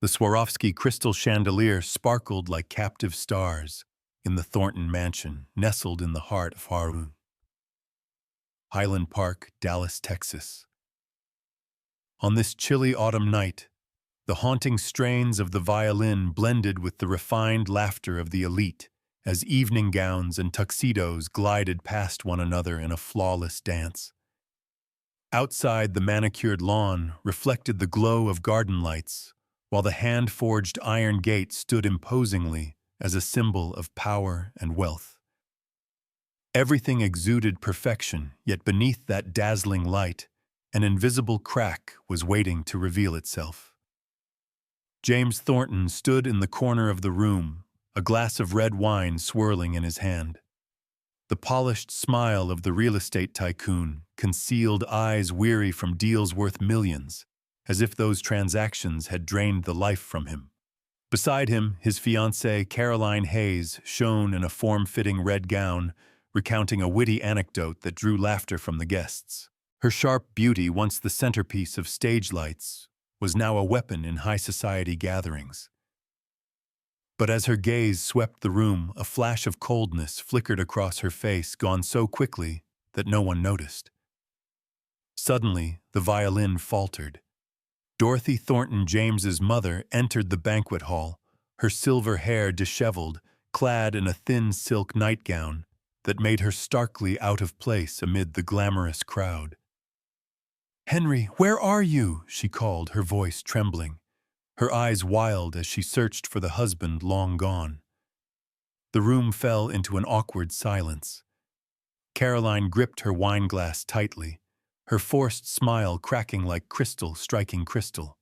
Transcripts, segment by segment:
The Swarovski crystal chandelier sparkled like captive stars in the Thornton mansion, nestled in the heart of Highland Park, Dallas, Texas. On this chilly autumn night, the haunting strains of the violin blended with the refined laughter of the elite as evening gowns and tuxedos glided past one another in a flawless dance. Outside, the manicured lawn reflected the glow of garden lights, while the hand-forged iron gate stood imposingly as a symbol of power and wealth. Everything exuded perfection, yet beneath that dazzling light, an invisible crack was waiting to reveal itself. James Thornton stood in the corner of the room, a glass of red wine swirling in his hand. The polished smile of the real estate tycoon concealed eyes weary from deals worth millions, as if those transactions had drained the life from him. Beside him, his fiancée, Caroline Hayes, shone in a form-fitting red gown, recounting a witty anecdote that drew laughter from the guests. Her sharp beauty, once the centerpiece of stage lights, was now a weapon in high society gatherings. But as her gaze swept the room, a flash of coldness flickered across her face, gone so quickly that no one noticed. Suddenly, the violin faltered. Dorothy Thornton James's mother entered the banquet hall, her silver hair disheveled, clad in a thin silk nightgown that made her starkly out of place amid the glamorous crowd. "Henry, where are you?" she called, her voice trembling, her eyes wild as she searched for the husband long gone. The room fell into an awkward silence. Caroline gripped her wineglass tightly, her forced smile cracking like crystal striking crystal.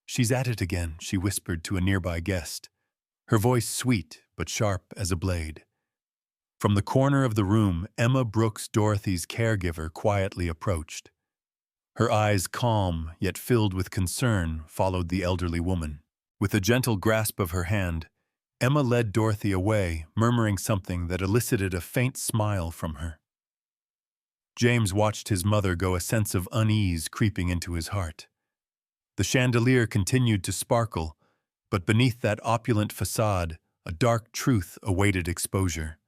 "She's at it again," she whispered to a nearby guest, her voice sweet but sharp as a blade. From the corner of the room, Emma Brooks, Dorothy's caregiver, quietly approached. Her eyes, calm yet filled with concern, followed the elderly woman. With a gentle grasp of her hand, Emma led Dorothy away, murmuring something that elicited a faint smile from her. James watched his mother go, a sense of unease creeping into his heart. The chandelier continued to sparkle, but beneath that opulent facade, a dark truth awaited exposure.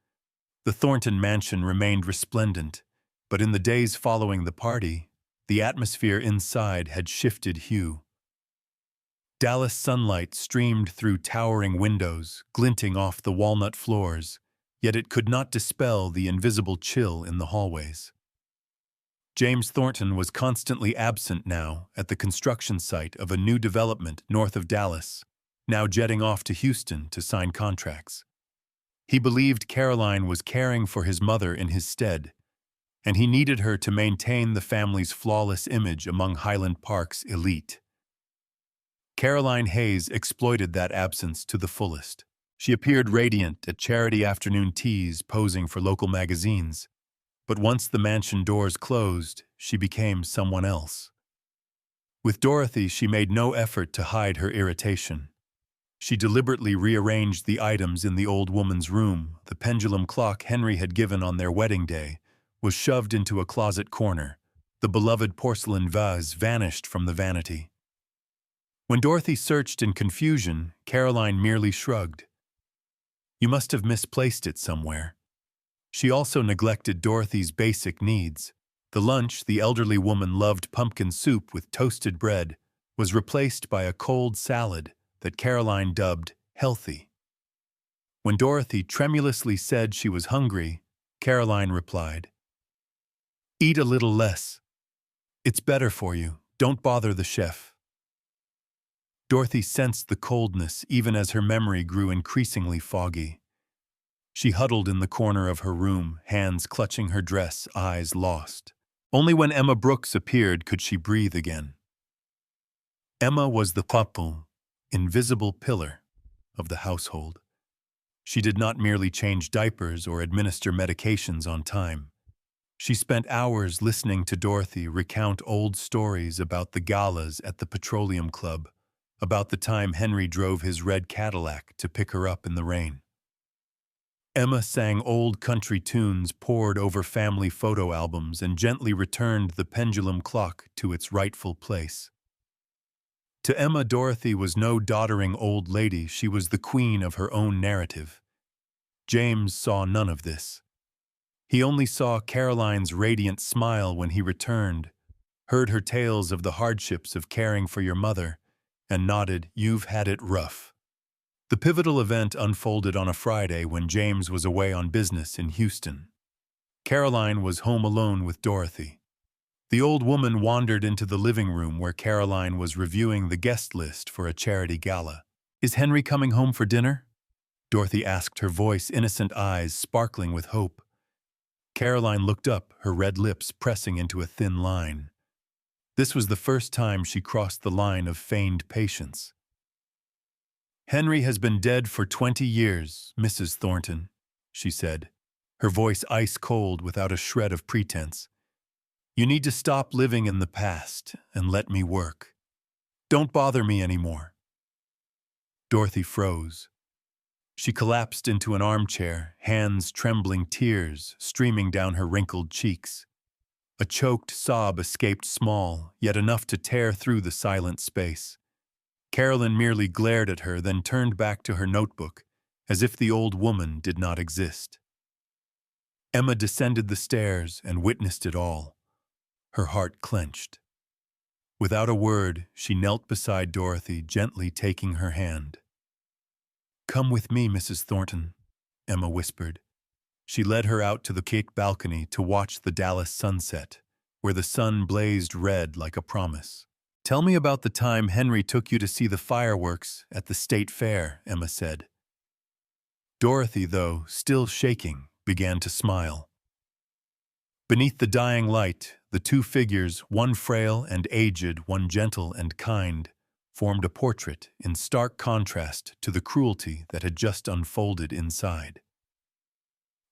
The Thornton mansion remained resplendent, but in the days following the party, the atmosphere inside had shifted hue. Dallas sunlight streamed through towering windows, glinting off the walnut floors, yet it could not dispel the invisible chill in the hallways. James Thornton was constantly absent now at the construction site of a new development north of Dallas, now jetting off to Houston to sign contracts. He believed Caroline was caring for his mother in his stead, and he needed her to maintain the family's flawless image among Highland Park's elite. Caroline Hayes exploited that absence to the fullest. She appeared radiant at charity afternoon teas, posing for local magazines. But once the mansion doors closed, she became someone else. With Dorothy, she made no effort to hide her irritation. She deliberately rearranged the items in the old woman's room. The pendulum clock Henry had given on their wedding day was shoved into a closet corner. The beloved porcelain vase vanished from the vanity. When Dorothy searched in confusion, Caroline merely shrugged. "You must have misplaced it somewhere." She also neglected Dorothy's basic needs. The lunch the elderly woman loved, pumpkin soup with toasted bread, was replaced by a cold salad that Caroline dubbed healthy. When Dorothy tremulously said she was hungry, Caroline replied, "Eat a little less. It's better for you. Don't bother the chef." Dorothy sensed the coldness even as her memory grew increasingly foggy. She huddled in the corner of her room, hands clutching her dress, eyes lost. Only when Emma Brooks appeared could she breathe again. Emma was the invisible pillar of the household. She did not merely change diapers or administer medications on time. She spent hours listening to Dorothy recount old stories about the galas at the Petroleum Club, about the time Henry drove his red Cadillac to pick her up in the rain. Emma sang old country tunes, pored over family photo albums, and gently returned the pendulum clock to its rightful place. To Emma, Dorothy was no doddering old lady, she was the queen of her own narrative. James saw none of this. He only saw Caroline's radiant smile when he returned, heard her tales of the hardships of caring for your mother, and nodded, "You've had it rough." The pivotal event unfolded on a Friday when James was away on business in Houston. Caroline was home alone with Dorothy. The old woman wandered into the living room where Caroline was reviewing the guest list for a charity gala. "Is Henry coming home for dinner?" Dorothy asked, her voice, innocent eyes sparkling with hope. Caroline looked up, her red lips pressing into a thin line. This was the first time she crossed the line of feigned patience. "Henry has been dead for 20 years, Mrs. Thornton," she said, her voice ice-cold without a shred of pretense. "You need to stop living in the past and let me work. Don't bother me anymore." Dorothy froze. She collapsed into an armchair, hands trembling, tears streaming down her wrinkled cheeks. A choked sob escaped, small, yet enough to tear through the silent space. Caroline merely glared at her, then turned back to her notebook, as if the old woman did not exist. Emma descended the stairs and witnessed it all. Her heart clenched. Without a word, she knelt beside Dorothy, gently taking her hand. "Come with me, Mrs. Thornton," Emma whispered. She led her out to the cake balcony to watch the Dallas sunset, where the sun blazed red like a promise. "Tell me about the time Henry took you to see the fireworks at the state fair," Emma said. Dorothy, though still shaking, began to smile. Beneath the dying light, the two figures, one frail and aged, one gentle and kind, formed a portrait in stark contrast to the cruelty that had just unfolded inside.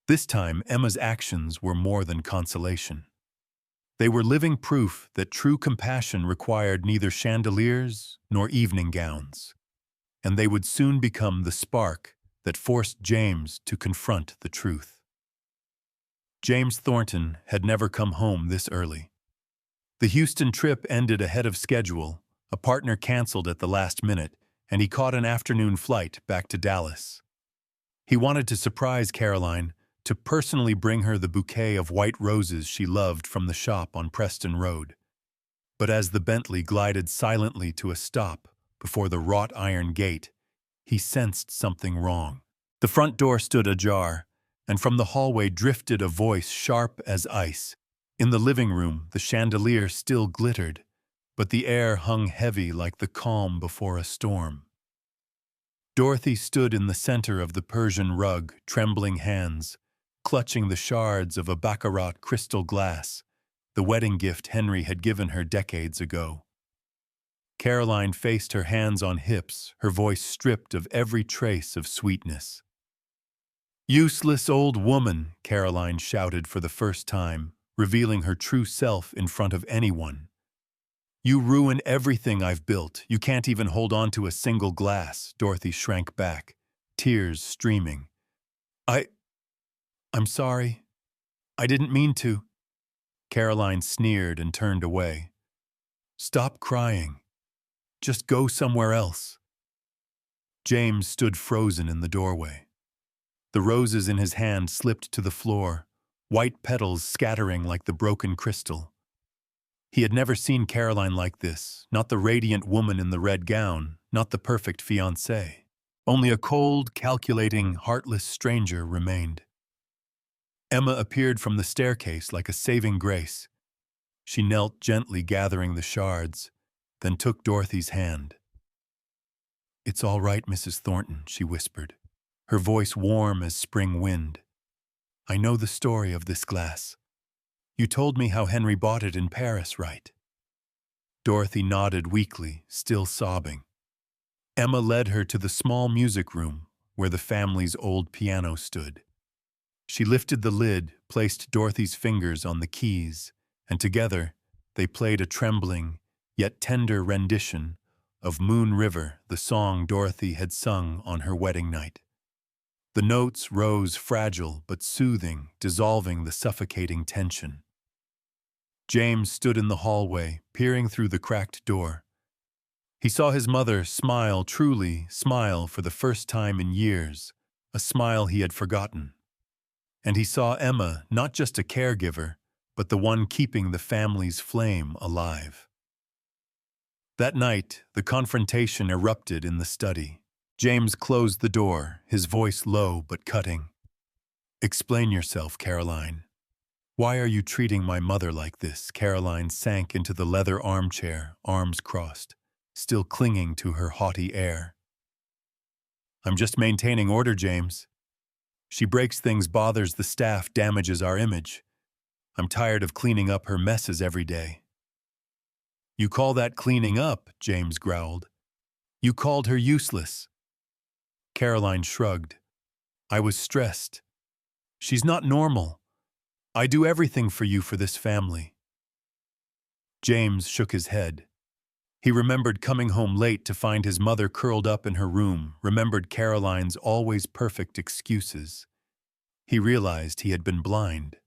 This time, Emma's actions were more than consolation. They were living proof that true compassion required neither chandeliers nor evening gowns, and they would soon become the spark that forced James to confront the truth. James Thornton had never come home this early. The Houston trip ended ahead of schedule. A partner canceled at the last minute, and he caught an afternoon flight back to Dallas. He wanted to surprise Caroline, to personally bring her the bouquet of white roses she loved from the shop on Preston Road. But as the Bentley glided silently to a stop before the wrought iron gate, he sensed something wrong. The front door stood ajar, and from the hallway drifted a voice sharp as ice. In the living room, the chandelier still glittered, but the air hung heavy like the calm before a storm. Dorothy stood in the center of the Persian rug, trembling hands, clutching the shards of a baccarat crystal glass, the wedding gift Henry had given her decades ago. Caroline faced her hands on hips, her voice stripped of every trace of sweetness. "Useless old woman," Caroline shouted for the first time, revealing her true self in front of anyone. "You ruin everything I've built. You can't even hold on to a single glass." Dorothy shrank back, tears streaming. I'm sorry. I didn't mean to." Caroline sneered and turned away. "Stop crying. Just go somewhere else." James stood frozen in the doorway. The roses in his hand slipped to the floor, white petals scattering like the broken crystal. He had never seen Caroline like this, not the radiant woman in the red gown, not the perfect fiancée. Only a cold, calculating, heartless stranger remained. Emma appeared from the staircase like a saving grace. She knelt gently, gathering the shards, then took Dorothy's hand. "It's all right, Mrs. Thornton," she whispered, her voice warm as spring wind. "I know the story of this glass. You told me how Henry bought it in Paris, right?" Dorothy nodded weakly, still sobbing. Emma led her to the small music room where the family's old piano stood. She lifted the lid, placed Dorothy's fingers on the keys, and together they played a trembling, yet tender rendition of Moon River, the song Dorothy had sung on her wedding night. The notes rose fragile but soothing, dissolving the suffocating tension. James stood in the hallway, peering through the cracked door. He saw his mother smile, truly smile for the first time in years, a smile he had forgotten. And he saw Emma, not just a caregiver, but the one keeping the family's flame alive. That night, the confrontation erupted in the study. James closed the door, his voice low but cutting. "Explain yourself, Caroline. Why are you treating my mother like this?" Caroline sank into the leather armchair, arms crossed, still clinging to her haughty air. "I'm just maintaining order, James. She breaks things, bothers the staff, damages our image. I'm tired of cleaning up her messes every day." "You call that cleaning up?" James growled. "You called her useless." Caroline shrugged. "I was stressed. She's not normal. I do everything for you, for this family." James shook his head. He remembered coming home late to find his mother curled up in her room, remembered Caroline's always perfect excuses. He realized he had been blind.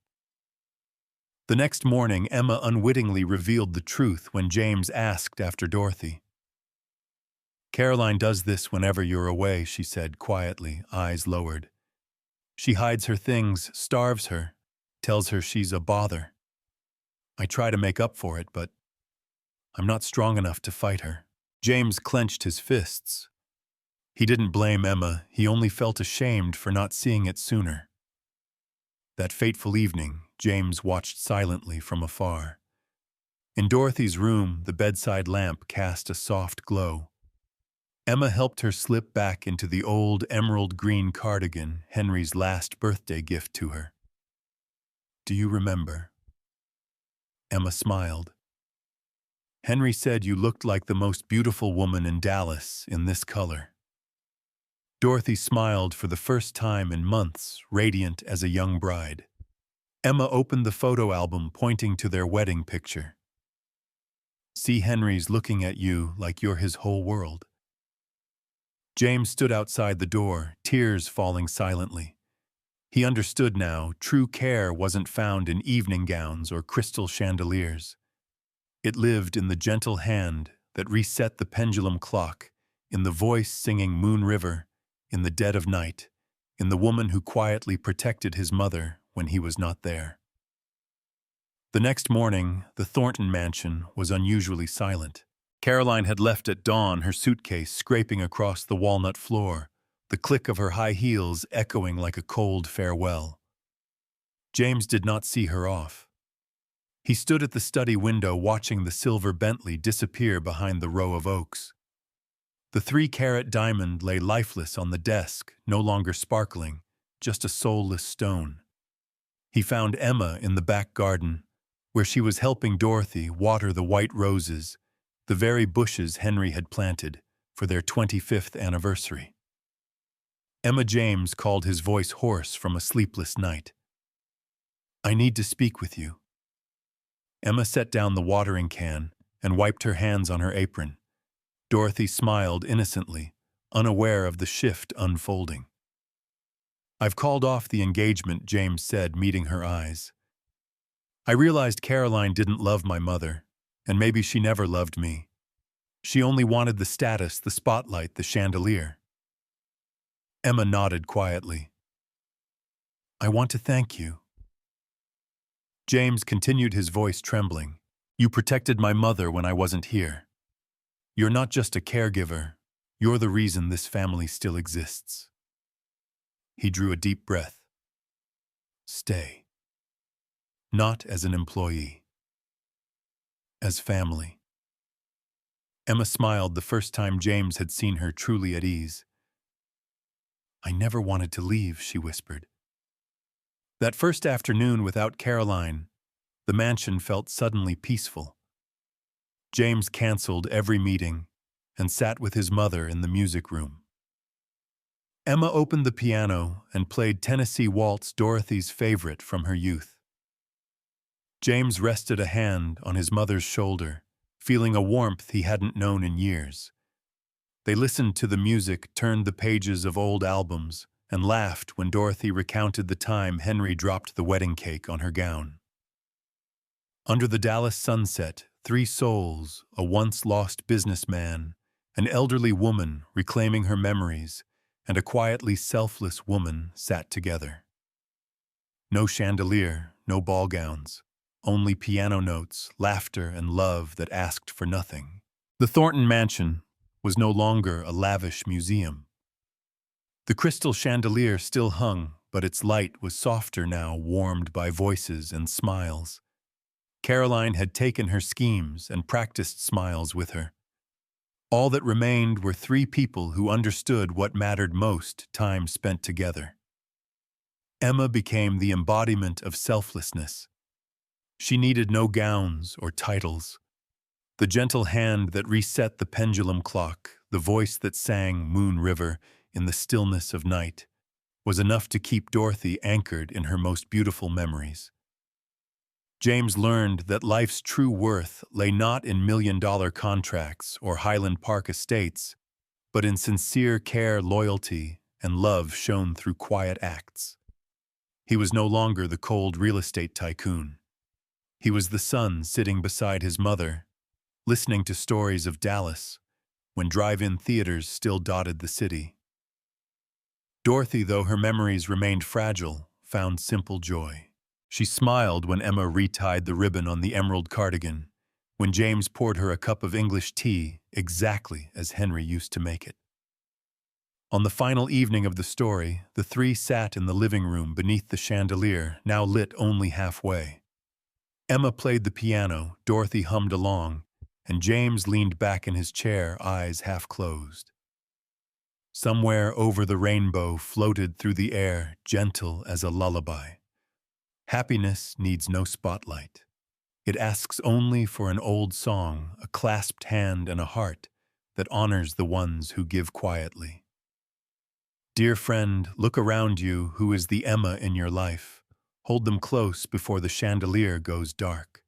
The next morning, Emma unwittingly revealed the truth when James asked after Dorothy. "Caroline does this whenever you're away," she said quietly, eyes lowered. "She hides her things, starves her, tells her she's a bother. I try to make up for it, but I'm not strong enough to fight her." James clenched his fists. He didn't blame Emma, he only felt ashamed for not seeing it sooner. That fateful evening, James watched silently from afar. In Dorothy's room, the bedside lamp cast a soft glow. Emma helped her slip back into the old emerald green cardigan, Henry's last birthday gift to her. "Do you remember?" Emma smiled. "Henry said you looked like the most beautiful woman in Dallas in this color." Dorothy smiled for the first time in months, radiant as a young bride. Emma opened the photo album, pointing to their wedding picture. "See, Henry's looking at you like you're his whole world." James stood outside the door, tears falling silently. He understood now, true care wasn't found in evening gowns or crystal chandeliers. It lived in the gentle hand that reset the pendulum clock, in the voice singing Moon River, in the dead of night, in the woman who quietly protected his mother when he was not there. The next morning, the Thornton mansion was unusually silent. Caroline had left at dawn, her suitcase scraping across the walnut floor, the click of her high heels echoing like a cold farewell. James did not see her off. He stood at the study window watching the silver Bentley disappear behind the row of oaks. The 3-carat diamond lay lifeless on the desk, no longer sparkling, just a soulless stone. He found Emma in the back garden, where she was helping Dorothy water the white roses, the very bushes Henry had planted for their 25th anniversary. Emma, James called, his voice hoarse from a sleepless night. "I need to speak with you." Emma set down the watering can and wiped her hands on her apron. Dorothy smiled innocently, unaware of the shift unfolding. "I've called off the engagement," James said, meeting her eyes. "I realized Caroline didn't love my mother, and maybe she never loved me. She only wanted the status, the spotlight, the chandelier." Emma nodded quietly. "I want to thank you." James continued, his voice trembling. "You protected my mother when I wasn't here. You're not just a caregiver, you're the reason this family still exists." He drew a deep breath. "Stay. Not as an employee. As family." Emma smiled, the first time James had seen her truly at ease. "I never wanted to leave," she whispered. That first afternoon without Caroline, the mansion felt suddenly peaceful. James canceled every meeting and sat with his mother in the music room. Emma opened the piano and played Tennessee Waltz, Dorothy's favorite from her youth. James rested a hand on his mother's shoulder, feeling a warmth he hadn't known in years. They listened to the music, turned the pages of old albums, and laughed when Dorothy recounted the time Henry dropped the wedding cake on her gown. Under the Dallas sunset, 3 souls, a once-lost businessman An elderly woman reclaiming her memories and a quietly selfless woman sat together. No chandelier, no ball gowns, only piano notes, laughter, and love that asked for nothing. The Thornton mansion was no longer a lavish museum. The crystal chandelier still hung, but its light was softer now, warmed by voices and smiles. Caroline had taken her schemes and practiced smiles with her. All that remained were three people who understood what mattered most: time spent together. Emma became the embodiment of selflessness. She needed no gowns or titles. The gentle hand that reset the pendulum clock, the voice that sang Moon River in the stillness of night, was enough to keep Dorothy anchored in her most beautiful memories. James learned that life's true worth lay not in million-dollar contracts or Highland Park estates, but in sincere care, loyalty, and love shown through quiet acts. He was no longer the cold real estate tycoon. He was the son sitting beside his mother, listening to stories of Dallas, when drive-in theaters still dotted the city. Dorothy, though her memories remained fragile, found simple joy. She smiled when Emma retied the ribbon on the emerald cardigan, when James poured her a cup of English tea exactly as Henry used to make it. On the final evening of the story, the three sat in the living room beneath the chandelier, now lit only halfway. Emma played the piano, Dorothy hummed along, and James leaned back in his chair, eyes half closed. Somewhere over the rainbow floated through the air, gentle as a lullaby. Happiness needs no spotlight. It asks only for an old song, a clasped hand, and a heart that honors the ones who give quietly. Dear friend, look around you. Who is the Emma in your life? Hold them close before the chandelier goes dark.